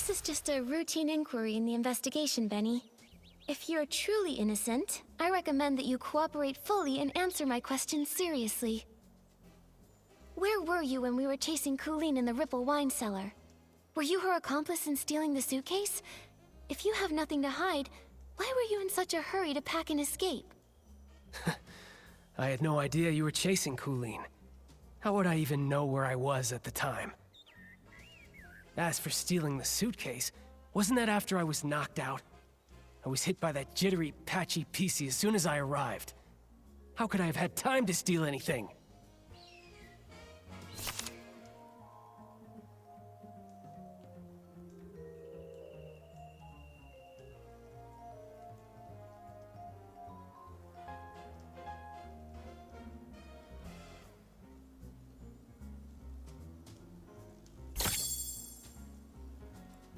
This is just a routine inquiry in the investigation, Benny. If you're truly innocent, I recommend that you cooperate fully and answer my questions seriously. Where were you when we were chasing Coolyn in the Ripple wine cellar? Were you her accomplice in stealing the suitcase? If you have nothing to hide, why were you in such a hurry to pack and escape? I had no idea you were chasing Coolyn. How would I even know where I was at the time? As for stealing the suitcase, wasn't that after I was knocked out? I was hit by that jittery, patchy Pieceys as soon as I arrived. How could I have had time to steal anything?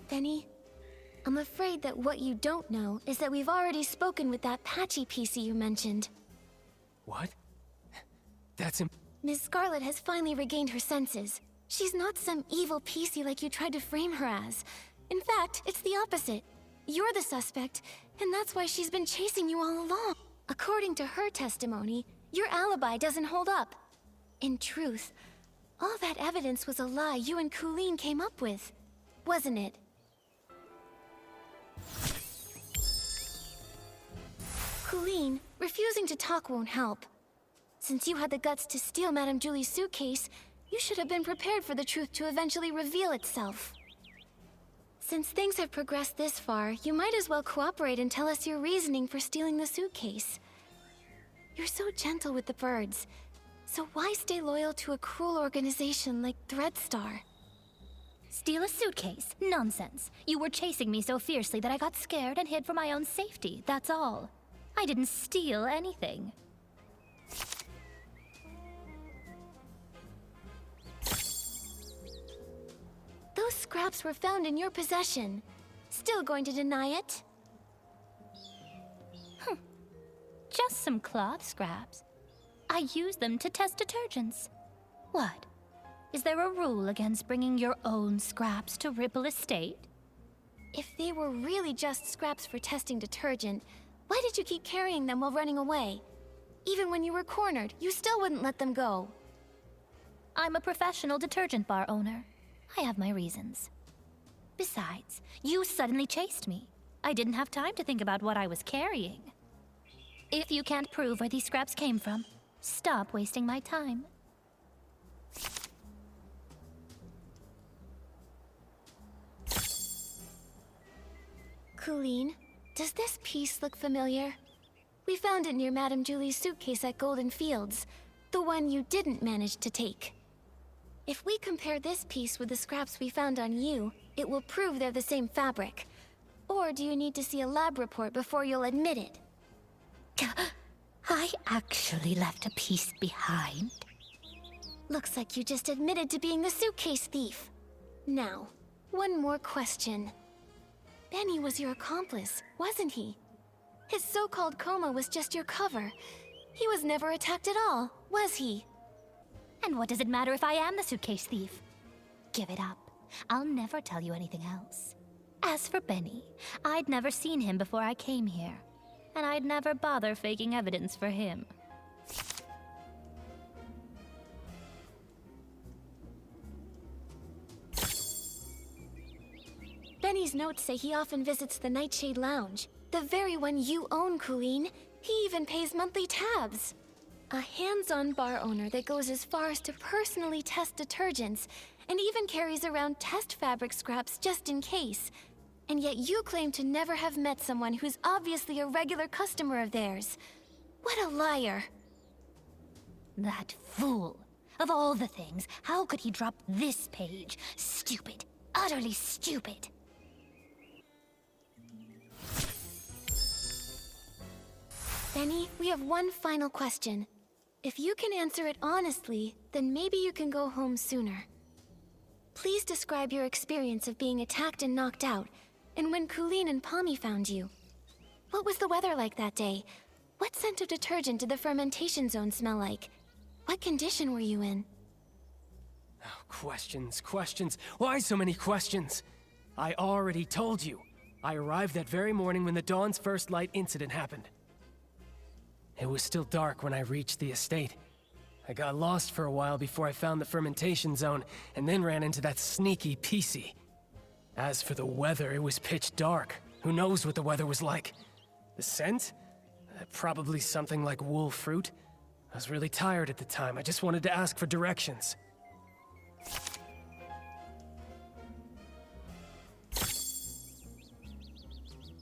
Benny, I'm afraid that what you don't know is that we've already spoken with that patchy Piecey you mentioned. What? That's Miss Scarlet has finally regained her senses. She's not some evil Piecey like you tried to frame her as. In fact, it's the opposite. You're the suspect, and that's why she's been chasing you all along. According to her testimony, your alibi doesn't hold up. In truth, all that evidence was a lie you and Coolyn came up with, wasn't it? Coolyn, refusing to talk won't help. Since you had the guts to steal Madame Julie's suitcase, you should have been prepared for the truth to eventually reveal itself. Since things have progressed this far, you might as well cooperate and tell us your reasoning for stealing the suitcase. You're so gentle with the birds, so why stay loyal to a cruel organization like Threadstar? Steal a suitcase? Nonsense. You were chasing me so fiercely that I got scared and hid for my own safety, that's all. I didn't steal anything. Those scraps were found in your possession. Still going to deny it? Just some cloth scraps. I used them to test detergents. What? Is there a rule against bringing your own scraps to Ripple Estate? If they were really just scraps for testing detergent, why did you keep carrying them while running away? Even when you were cornered, you still wouldn't let them go. I'm a professional detergent bar owner. I have my reasons. Besides, you suddenly chased me. I didn't have time to think about what I was carrying. If you can't prove where these scraps came from, stop wasting my time. Coolyn, does this piece look familiar? We found it near Madame Julie's suitcase at Golden Fields, the one you didn't manage to take. If we compare this piece with the scraps we found on you, it will prove they're the same fabric. Or do you need to see a lab report before you'll admit it? I actually left a piece behind. Looks like you just admitted to being the suitcase thief. Now, one more question. Benny was your accomplice, wasn't he? His so-called coma was just your cover. He was never attacked at all, was he? And what does it matter if I am the suitcase thief? Give it up. I'll never tell you anything else. As for Benny, I'd never seen him before I came here, and I'd never bother faking evidence for him. Benny's notes say he often visits the Nightshade Lounge, the very one you own, Coolyn. He even pays monthly tabs. A hands-on bar owner that goes as far as to personally test detergents, and even carries around test fabric scraps just in case. And yet you claim to never have met someone who's obviously a regular customer of theirs. What a liar. That fool. Of all the things, how could he drop this page? Stupid. Utterly stupid. Benny, we have one final question. If you can answer it honestly, then maybe you can go home sooner. Please describe your experience of being attacked and knocked out, and when Coolyn and Pommy found you. What was the weather like that day? What scent of detergent did the fermentation zone smell like? What condition were you in? Oh, questions. Why so many questions? I already told you. I arrived that very morning when the Dawn's first light incident happened. It was still dark when I reached the estate. I got lost for a while before I found the fermentation zone, and then ran into that sneaky Piecey. As for the weather, it was pitch dark. Who knows what the weather was like? The scent? Probably something like wool fruit. I was really tired at the time. I just wanted to ask for directions.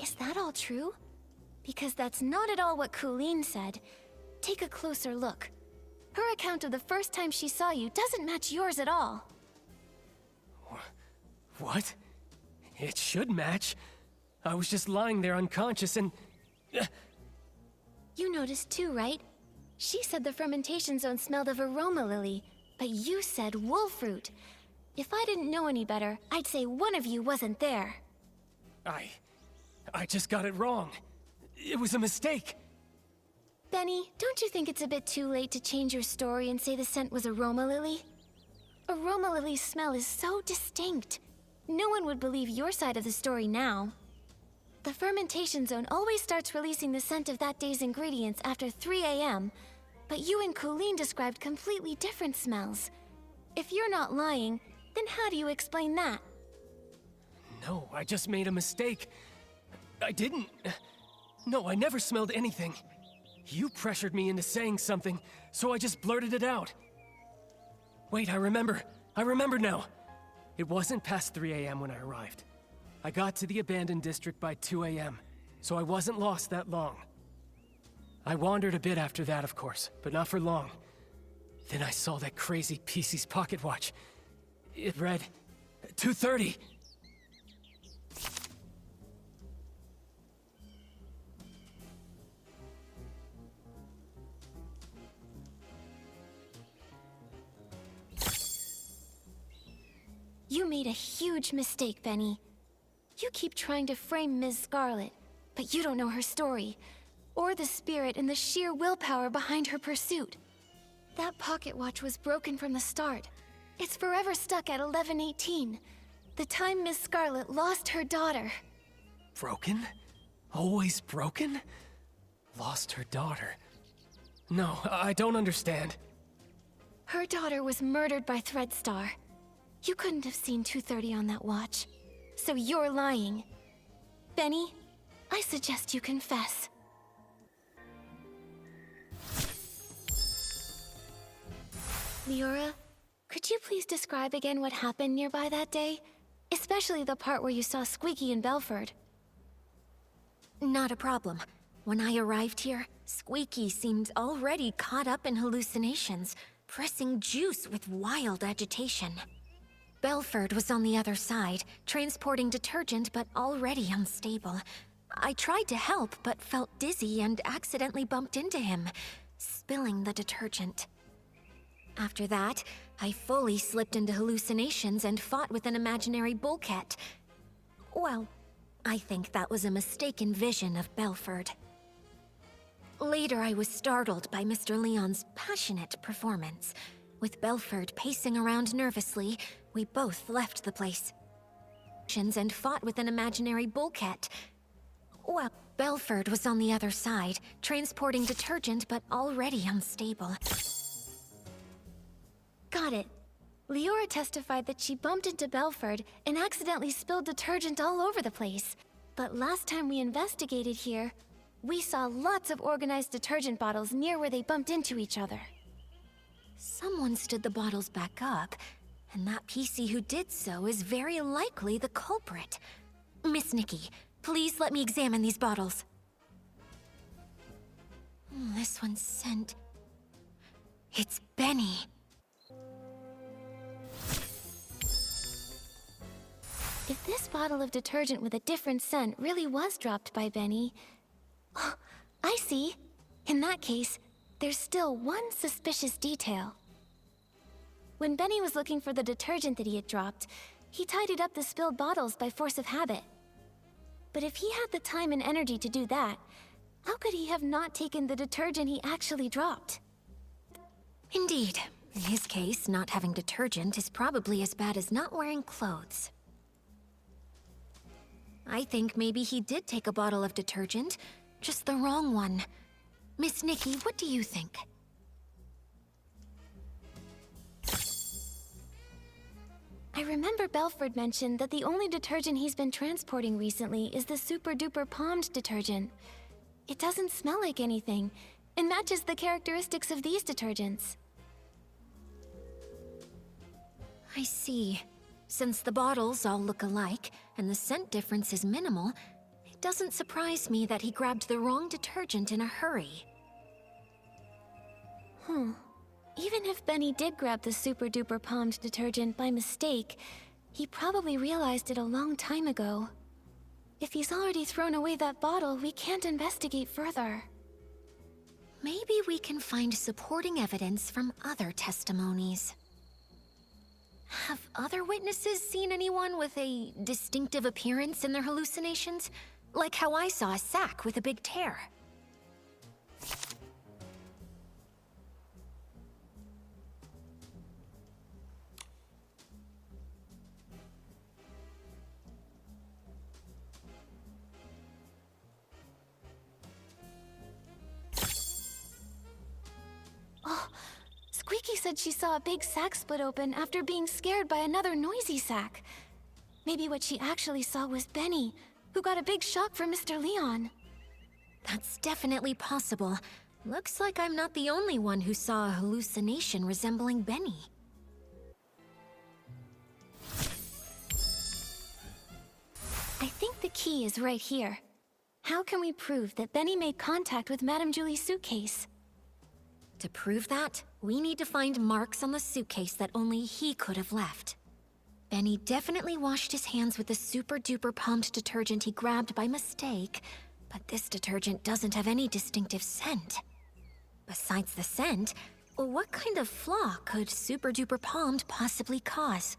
Is that all true? Because that's not at all what Coolyn said. Take a closer look. Her account of the first time she saw you doesn't match yours at all. What? It should match. I was just lying there unconscious and... You noticed too, right? She said the fermentation zone smelled of aroma lily, but you said wool fruit. If I didn't know any better, I'd say one of you wasn't there. I just got it wrong. It was a mistake. Benny, don't you think it's a bit too late to change your story and say the scent was aroma lily? Aroma lily's smell is so distinct. No one would believe your side of the story now. The fermentation zone always starts releasing the scent of that day's ingredients after 3 a.m., but you and Coolyn described completely different smells. If you're not lying, then how do you explain that? No, I just made a mistake. I didn't... No, I never smelled anything. You pressured me into saying something, so I just blurted it out. Wait, I remember. I remember now. It wasn't past 3 a.m. when I arrived. I got to the abandoned district by 2 a.m., so I wasn't lost that long. I wandered a bit after that, of course, but not for long. Then I saw that crazy Pieceys pocket watch. It read 2:30. You made a huge mistake, Benny. You keep trying to frame Ms. Scarlet, but you don't know her story, or the spirit and the sheer willpower behind her pursuit. That pocket watch was broken from the start. It's forever stuck at 11:18, the time Ms. Scarlet lost her daughter. Broken? Always broken? Lost her daughter. No, I don't understand. Her daughter was murdered by Threadstar. You couldn't have seen 2:30 on that watch, so you're lying. Benny, I suggest you confess. Liora, could you please describe again what happened nearby that day? Especially the part where you saw Squeaky and Belford. Not a problem. When I arrived here, Squeaky seemed already caught up in hallucinations, pressing juice with wild agitation. Belford was on the other side, transporting detergent but already unstable. I tried to help but felt dizzy and accidentally bumped into him, spilling the detergent. After that, I fully slipped into hallucinations and fought with an imaginary bullcat. Well, I think that was a mistaken vision of Belford. Later, I was startled by Mr. Leon's passionate performance. With Belford pacing around nervously, we both left the place. And fought with an imaginary bullcat. Well, Belford was on the other side, transporting detergent but already unstable. Got it. Liora testified that she bumped into Belford and accidentally spilled detergent all over the place. But last time we investigated here, we saw lots of organized detergent bottles near where they bumped into each other. Someone stood the bottles back up, and that Piecey who did so is very likely the culprit. Miss Nikki, please let me examine these bottles. This one's scent. It's Benny. If this bottle of detergent with a different scent really was dropped by Benny... Oh, I see. In that case, there's still one suspicious detail. When Benny was looking for the detergent that he had dropped, he tidied up the spilled bottles by force of habit. But if he had the time and energy to do that, how could he have not taken the detergent he actually dropped? Indeed. In his case, not having detergent is probably as bad as not wearing clothes. I think maybe he did take a bottle of detergent, just the wrong one. Miss Nikki, what do you think? I remember Belford mentioned that the only detergent he's been transporting recently is the super duper palmed detergent. It doesn't smell like anything, and matches the characteristics of these detergents. I see. Since the bottles all look alike, and the scent difference is minimal, it doesn't surprise me that he grabbed the wrong detergent in a hurry. Even if Benny did grab the super duper palmed detergent by mistake, he probably realized it a long time ago. If he's already thrown away that bottle, we can't investigate further. Maybe we can find supporting evidence from other testimonies. Have other witnesses seen anyone with a distinctive appearance in their hallucinations? Like how I saw a sack with a big tear. Squeaky said she saw a big sack split open after being scared by another noisy sack. Maybe what she actually saw was Benny, who got a big shock from Mr. Leon. That's definitely possible. Looks like I'm not the only one who saw a hallucination resembling Benny. I think the key is right here. How can we prove that Benny made contact with Madame Julie's suitcase? To prove that, we need to find marks on the suitcase that only he could have left. Benny definitely washed his hands with the super-duper pumped detergent he grabbed by mistake, but this detergent doesn't have any distinctive scent. Besides the scent, what kind of flaw could super-duper palmed possibly cause?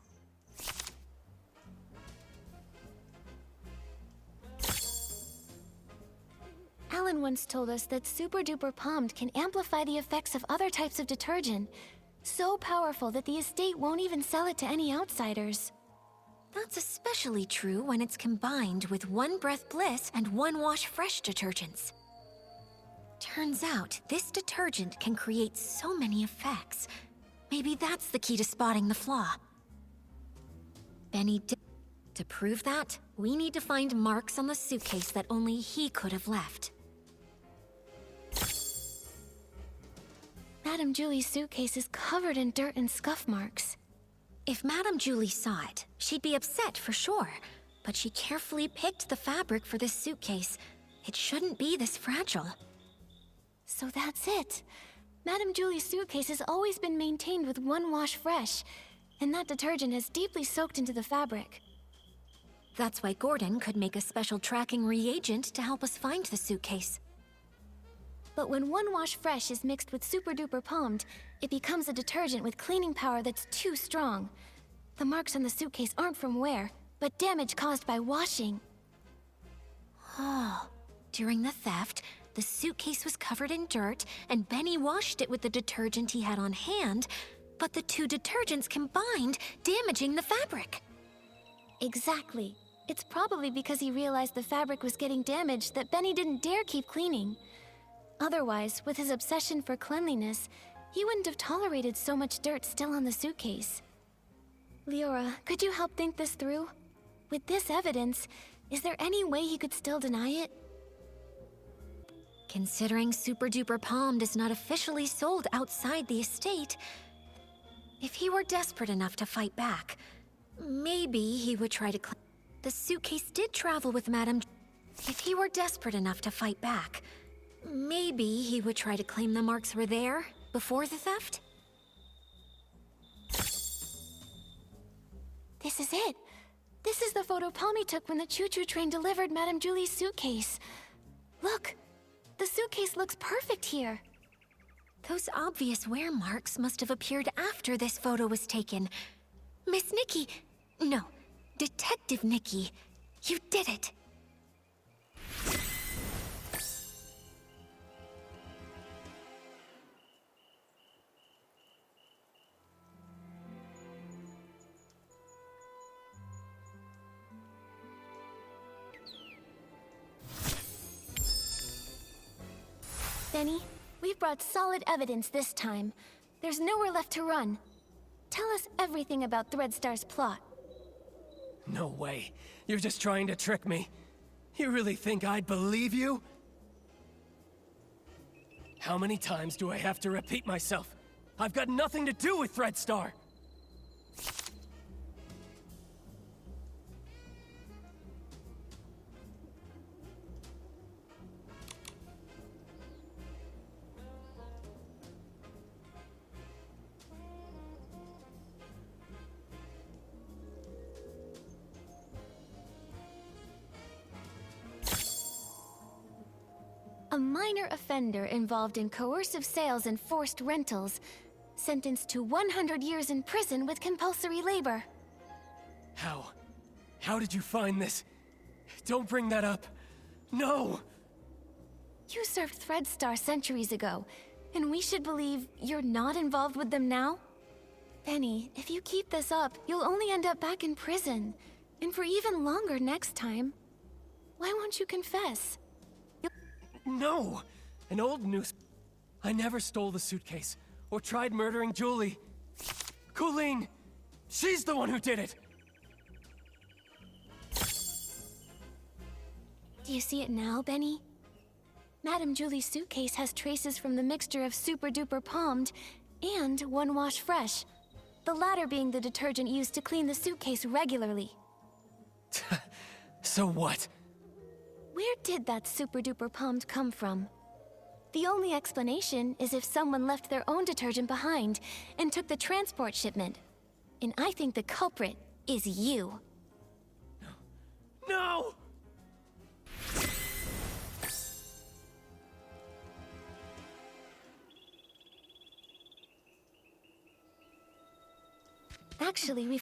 Alan once told us that super duper palmed can amplify the effects of other types of detergent, so powerful that the estate won't even sell it to any outsiders. That's especially true when it's combined with One Breath Bliss and One Wash Fresh detergents. Turns out, this detergent can create so many effects. Maybe that's the key to spotting the flaw. Benny did. To prove that, we need to find marks on the suitcase that only he could have left. Madame Julie's suitcase is covered in dirt and scuff marks. If Madame Julie saw it, she'd be upset for sure. But she carefully picked the fabric for this suitcase. It shouldn't be this fragile. So that's it. Madame Julie's suitcase has always been maintained with One Wash Fresh, and that detergent has deeply soaked into the fabric. That's why Gordon could make a special tracking reagent to help us find the suitcase. But when One Wash Fresh is mixed with super duper palmed, it becomes a detergent with cleaning power that's too strong. The marks on the suitcase aren't from wear, but damage caused by washing. Oh, during the theft, the suitcase was covered in dirt, and Benny washed it with the detergent he had on hand, but the two detergents combined, damaging the fabric. Exactly. It's probably because he realized the fabric was getting damaged that Benny didn't dare keep cleaning. Otherwise, with his obsession for cleanliness, he wouldn't have tolerated so much dirt still on the suitcase. Liora, could you help think this through? With this evidence, is there any way he could still deny it? Considering Super Duper Palmed is not officially sold outside the estate, if he were desperate enough to fight back, maybe he would try to claim. The suitcase did travel with Madame. If he were desperate enough to fight back, maybe he would try to claim the marks were there before the theft? This is it. This is the photo Palmy took when the choo-choo train delivered Madame Julie's suitcase. Look, the suitcase looks perfect here. Those obvious wear marks must have appeared after this photo was taken. Miss Nikki, no, Detective Nikki, you did it. Benny, we've brought solid evidence this time. There's nowhere left to run. Tell us everything about Threadstar's plot. No way. You're just trying to trick me. You really think I'd believe you? How many times do I have to repeat myself? I've got nothing to do with Threadstar! A minor offender involved in coercive sales and forced rentals, sentenced to 100 years in prison with compulsory labor. How? How did you find this? Don't bring that up. No! You served Threadstar centuries ago, and we should believe you're not involved with them now? Benny, if you keep this up, you'll only end up back in prison, and for even longer next time. Why won't you confess? No! An old news... I never stole the suitcase, or tried murdering Julie. Coolyn! She's the one who did it! Do you see it now, Benny? Madame Julie's suitcase has traces from the mixture of Super Duper Palmed and One Wash Fresh, the latter being the detergent used to clean the suitcase regularly. So what? Where did that Super Duper Palmed come from? The only explanation is if someone left their own detergent behind and took the transport shipment. And I think the culprit is you. No! Actually, we've